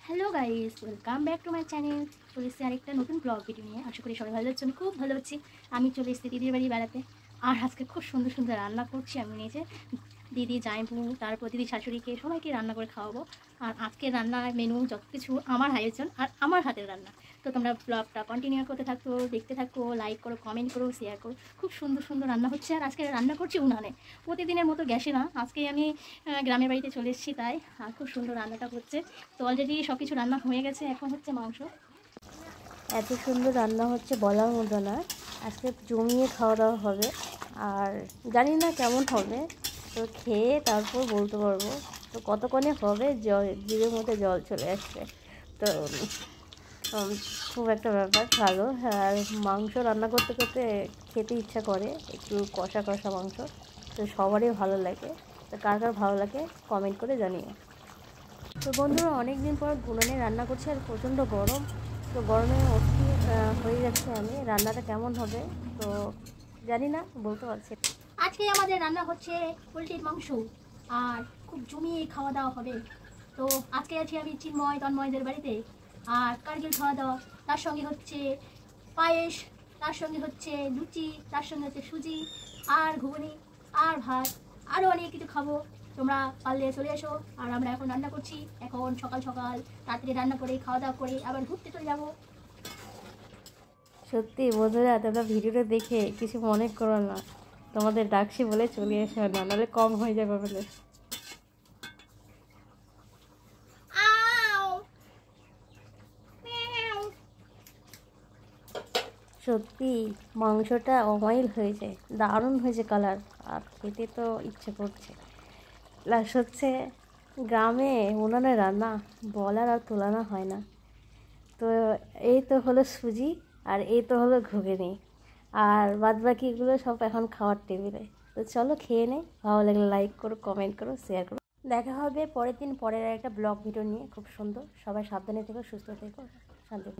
Hello guys, welcome back to my channel. চলে এসেছি আরেকটা নতুন ব্লগ ভিডিও নিয়ে। আশা করি সবাই ভালো হচ্ছে, আমি খুব ভালো হচ্ছি। আমি চলে এসেছি দিদির বাড়ি বেড়াতে, আর আজকে খুব সুন্দর সুন্দর রান্না করছি। আমি নিজে, দিদি, জামাইবু, তারপর দিদি শাশুড়িকে সবাইকে রান্না করে খাওয়াবো। আর আজকের রান্নার মেনু যত কিছু আমার আয়োজন আর আমার হাতের রান্না। তো তোমরা ব্লগটা কন্টিনিউ করতে থাকো, দেখতে থাকো, লাইক করো, কমেন্ট করো, শেয়ার করো। খুব সুন্দর সুন্দর রান্না হচ্ছে। আর আজকে রান্না করছি উনানে, প্রতিদিনের মতো গ্যাসে না। আজকে আমি গ্রামের বাড়িতে চলে এসেছি তাই। আর খুব সুন্দর রান্নাটা হচ্ছে। তো অলরেডি সব কিছু রান্না হয়ে গেছে, এখন হচ্ছে মাংস। এত সুন্দর রান্না হচ্ছে বলার মতো না। আজকে জমিয়ে খাওয়া দাওয়া হবে, আর জানি না কেমন হবে, তো খেয়ে তারপর বলতে পারবো। তো কতক্ষণে হবে জিভের মধ্যে জল চলে আসছে। তো খুব একটা ব্যাপার ভালো। আর মাংস রান্না করতে করতে খেতে ইচ্ছা করে, একটু কষা কষা মাংস। তো সবারই ভালো লাগে। তো কার কার ভালো লাগে কমেন্ট করে জানিও। তো বন্ধুরা, অনেক দিন পর গুনানে রান্না করছি, আর প্রচণ্ড গরম। তো গরমে অস্থির হয়ে যাচ্ছে আমি। রান্নাটা কেমন হবে তো জানি না, বলতে পারছি। আজকে আমাদের রান্না হচ্ছে পোলট্রির মাংস, আর খুব জমিয়ে খাওয়া দাওয়া হবে। তো আজকে আছি আমি চিন্ময় তন্ময়দের বাড়িতে, আর কার্গিল খাওয়া দাওয়া। তার সঙ্গে হচ্ছে পায়েস, তার সঙ্গে হচ্ছে লুচি, তার সঙ্গে হচ্ছে সুজি আর ঘুগনি আর ভাত, আরও অনেক কিছু খাবো। তোমরা পারলে চলে এসো। আর আমরা এখন রান্না করছি, এখন সকাল সকাল রাত্রে রান্না করে খাওয়া দাওয়া করে আবার ঘুরতে চলে যাবো। সত্যি বন্ধুরা, তোমরা ভিডিওটা দেখে কিছু মনে করো না, তোমাদের ডাকছি বলে চলে এসো না, নাহলে কম হয়ে যাবে বলে। সত্যি মাংসটা অমাইল হয়েছে, দারুণ হয়েছে কালার, আর খেতে তো ইচ্ছে করছে। প্লাস হচ্ছে গ্রামে উনানে রান্না, বলার আর তুলনা হয় না। তো এই তো হলো সুজি, আর এই তো হলো ঘুগনি, আর বাদ বাকিগুলো সব এখন খাওয়ার টেবিলে। তো চলো খেয়ে নে। ভালো লাগলে লাইক করো, কমেন্ট করো, শেয়ার করো। দেখা হবে পরের দিন পরের একটা ব্লগ ভিডিও নিয়ে, খুব সুন্দর। সবাই সাবধানে থেকো, সুস্থ থেকো, শান্তি।